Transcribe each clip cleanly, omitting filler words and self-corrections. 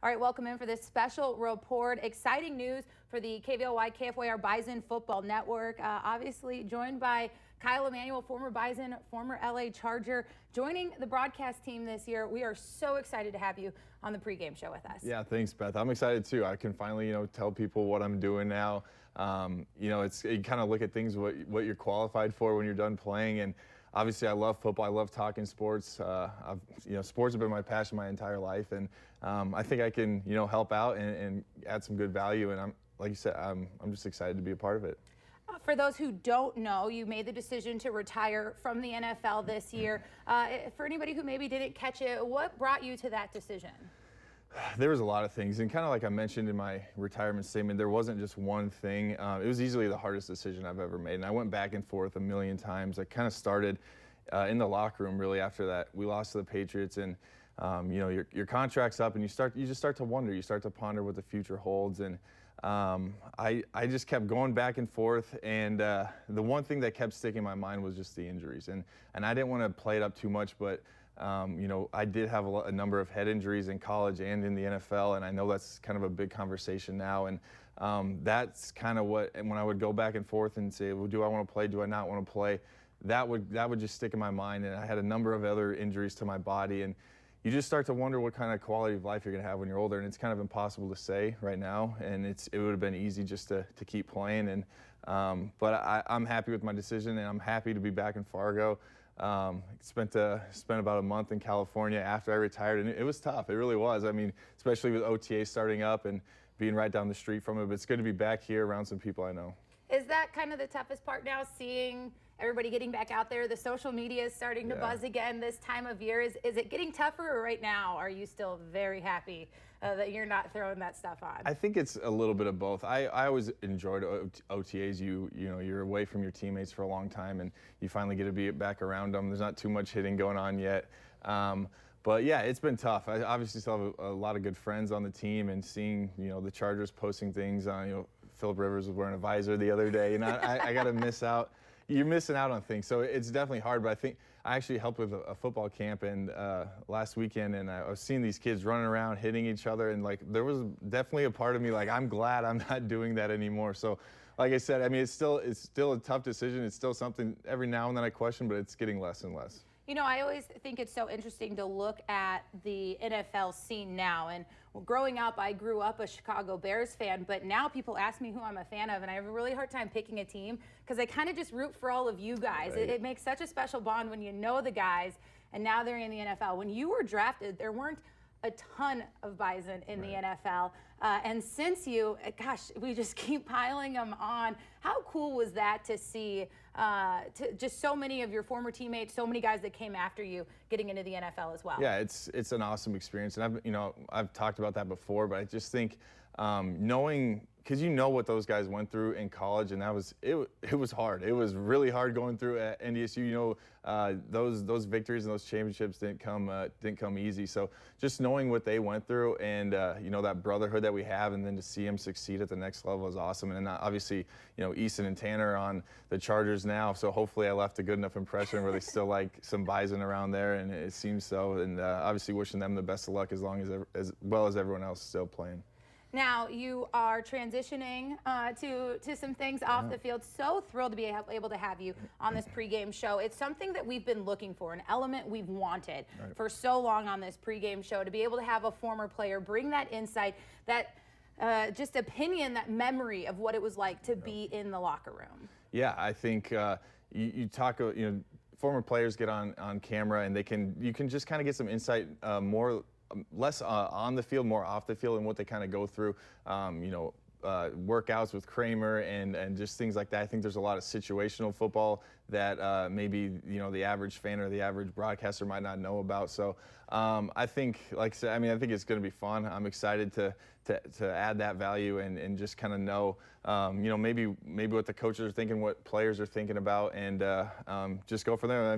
All right, welcome in for this special report. Exciting news for the KVLY KFYR Bison Football Network. Obviously joined by Kyle Emanuel, former Bison, former LA Charger, joining the broadcast team this year. We are so excited to have you on the pregame show with us. Yeah, thanks, Beth. I'm excited too. I can finally, tell people what I'm doing now. You kind of look at things what you're qualified for when you're done playing, and obviously I love football. I love talking sports. Sports have been my passion my entire life, and I think I can, help out and add some good value. And like you said, I'm just excited to be a part of it. For those who don't know, you made the decision to retire from the NFL this year. For anybody who maybe didn't catch it, what brought you to that decision? There was a lot of things, and kind of like I mentioned in my retirement statement, there wasn't just one thing. It was easily the hardest decision I've ever made, and I went back and forth a million times. I kind of started in the locker room really after that. We lost to the Patriots, and your contract's up, and you just start to wonder. You start to ponder what the future holds, and I just kept going back and forth, and the one thing that kept sticking in my mind was just the injuries, and I didn't want to play it up too much, but I did have a number of head injuries in college and in the NFL, and I know that's kind of a big conversation now, and that's kind of when I would go back and forth and say, well, do I want to play, do I not want to play, that would just stick in my mind. And I had a number of other injuries to my body, and you just start to wonder what kind of quality of life you're going to have when you're older, and it's kind of impossible to say right now, and it would have been easy just to keep playing, and but I'm happy with my decision, and I'm happy to be back in Fargo. Spent about a month in California after I retired, and it was tough. It really was. I mean, especially with OTA starting up and being right down the street from it. But it's good to be back here around some people I know. Is that kind of the toughest part now, seeing everybody getting back out there? The social media is starting to buzz again this time of year. Is it getting tougher, or right now are you still very happy that you're not throwing that stuff on? I think it's a little bit of both. I always enjoyed OTAs. You're away from your teammates for a long time, and you finally get to be back around them. There's not too much hitting going on yet. But yeah, it's been tough. I obviously still have a lot of good friends on the team, and seeing the Chargers posting things on Philip Rivers was wearing a visor the other day, and I got to miss out. You're missing out on things, so it's definitely hard. But I think I actually helped with a football camp and last weekend, and I was seeing these kids running around hitting each other, and there was definitely a part of me I'm glad I'm not doing that anymore. So like I said, I mean, it's still a tough decision. It's still something every now and then I question, but it's getting less and less. I always think it's so interesting to look at the NFL scene now. And growing up, I grew up a Chicago Bears fan, but now people ask me who I'm a fan of, and I have a really hard time picking a team because I kind of just root for all of you guys. Right. It makes such a special bond when you know the guys, and now they're in the NFL. When you were drafted, there weren't a ton of Bison in the NFL. And since we just keep piling them on. How cool was that to see just so many of your former teammates, so many guys that came after you getting into the NFL as well? Yeah, it's an awesome experience. And I've talked about that before, but I just think knowing, because what those guys went through in college, and it was hard. It was really hard going through at NDSU. Those victories and those championships didn't come easy. So just knowing what they went through, and that brotherhood that we have, and then to see them succeed at the next level is awesome. And obviously, Easton and Tanner on the Chargers now. So hopefully I left a good enough impression where they still like some Bison around there, and it seems so. And obviously wishing them the best of luck as well as everyone else still playing. Now you are transitioning to some things off the field. So thrilled to be able to have you on this pregame show. It's something that we've been looking for, an element we've wanted for so long on this pregame show, to be able to have a former player bring that insight, that just opinion, that memory of what it was like to be in the locker room. Yeah, I think you talk, former players get on camera, and you can just kind of get some insight less on the field, more off the field, and what they kind of go through, workouts with Kramer and just things like that. I think there's a lot of situational football that maybe the average fan or the average broadcaster might not know about. So I think, like I said, I think it's going to be fun. I'm excited to add that value and just kind of know, maybe what the coaches are thinking, what players are thinking about, and just go from there.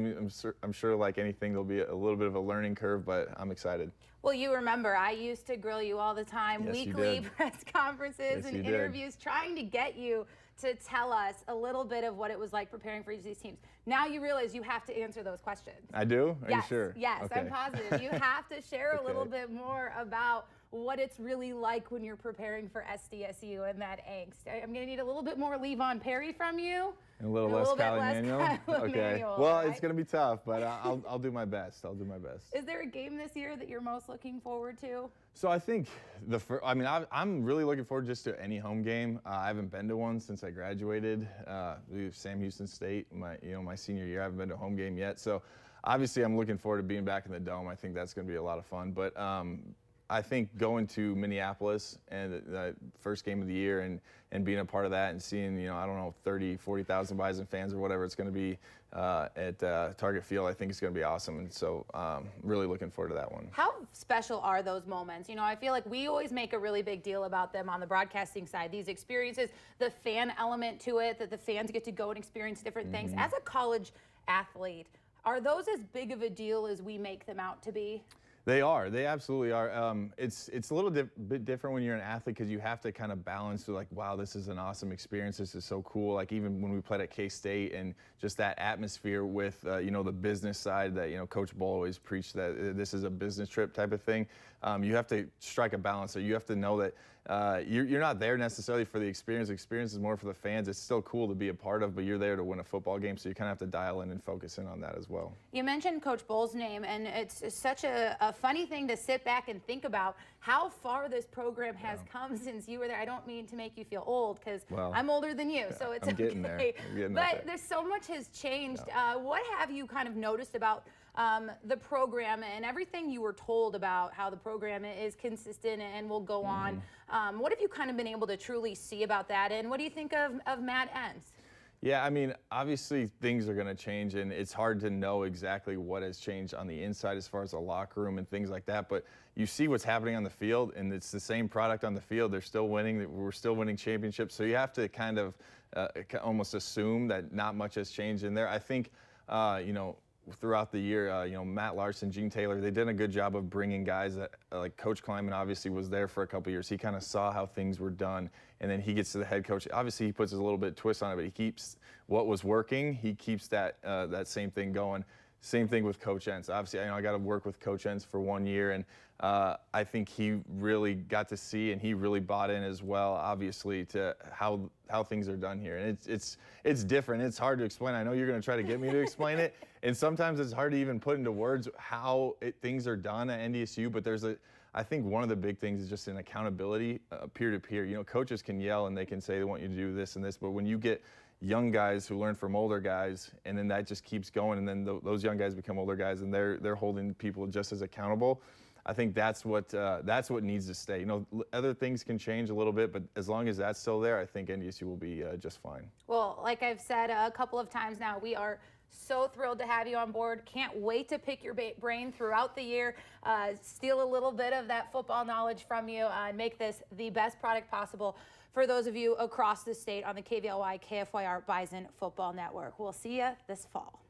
I'm sure like anything, there'll be a little bit of a learning curve, but I'm excited. Well, you remember, I used to grill you all the time, yes, weekly press conferences and interviews, trying to get you to tell us a little bit of what it was like preparing for each of these teams. Now you realize you have to answer those questions. I do? Are yes, you sure? Yes, okay. I'm positive. You have to share a little bit more about what it's really like when you're preparing for SDSU and that angst. I'm going to need a little bit more Levon Perry from you. And a little less Kyle Emanuel? Okay. Well, right? It's going to be tough, but I'll do my best. I'll do my best. Is there a game this year that you're most looking forward to? So I think I'm really looking forward just to any home game. I haven't been to one since I graduated. Sam Houston State, my senior year. I haven't been to a home game yet. So obviously I'm looking forward to being back in the Dome. I think that's going to be a lot of fun. But I think going to Minneapolis and the first game of the year and being a part of that and seeing, 30, 40,000 Bison fans or whatever it's going to be at Target Field, I think it's going to be awesome. And so really looking forward to that one. How special are those moments? I feel like we always make a really big deal about them on the broadcasting side. These experiences, the fan element to it, that the fans get to go and experience different things. As a college athlete, are those as big of a deal as we make them out to be? They are. They absolutely are. It's a little bit different when you're an athlete because you have to kind of balance to wow, this is an awesome experience. This is so cool. Like even when we played at K-State and just that atmosphere with, the business side that, Coach Bull always preached that this is a business trip type of thing. You have to strike a balance. So you have to know that you're not there necessarily for the experience. The experience is more for the fans. It's still cool to be a part of, but you're there to win a football game. So you kind of have to dial in and focus in on that as well. You mentioned Coach Bull's name, and it's such a funny thing to sit back and think about how far this program has come since you were there. I don't mean to make you feel old because I'm older than you, so it's I'm getting okay. there. But there's so much has changed. What have you kind of noticed about the program and everything you were told about how the program is consistent and will go on? What have you kind of been able to truly see about that, and what do you think of Matt Entz? Yeah, obviously things are going to change, and it's hard to know exactly what has changed on the inside as far as the locker room and things like that. But you see what's happening on the field, and it's the same product on the field. They're still winning. We're still winning championships. So you have to kind of almost assume that not much has changed in there. I think, throughout the year, Matt Larson, Gene Taylor, they did a good job of bringing guys that, like Coach Kleiman obviously was there for a couple years. He kind of saw how things were done, and then he gets to the head coach. Obviously, he puts a little bit of twist on it, but he keeps what was working. He keeps that same thing going. Same thing with Coach Entz. Obviously, I got to work with Coach Entz for 1 year, and I think he really got to see, and he really bought in as well, obviously, to how things are done here. And it's different. It's hard to explain. I know you're going to try to get me to explain it, and sometimes it's hard to even put into words how things are done at NDSU. But I think one of the big things is just an accountability, peer-to-peer. Coaches can yell and they can say they want you to do this and this, but when you get young guys who learn from older guys, and then that just keeps going, and then those young guys become older guys, and they're holding people just as accountable. I think that's what needs to stay. Other things can change a little bit, but as long as that's still there, I think NDSU will be just fine. Well, like I've said a couple of times now, we are so thrilled to have you on board. Can't wait to pick your brain throughout the year, steal a little bit of that football knowledge from you, and make this the best product possible for those of you across the state on the KVLY KFYR Bison Football Network. We'll see you this fall.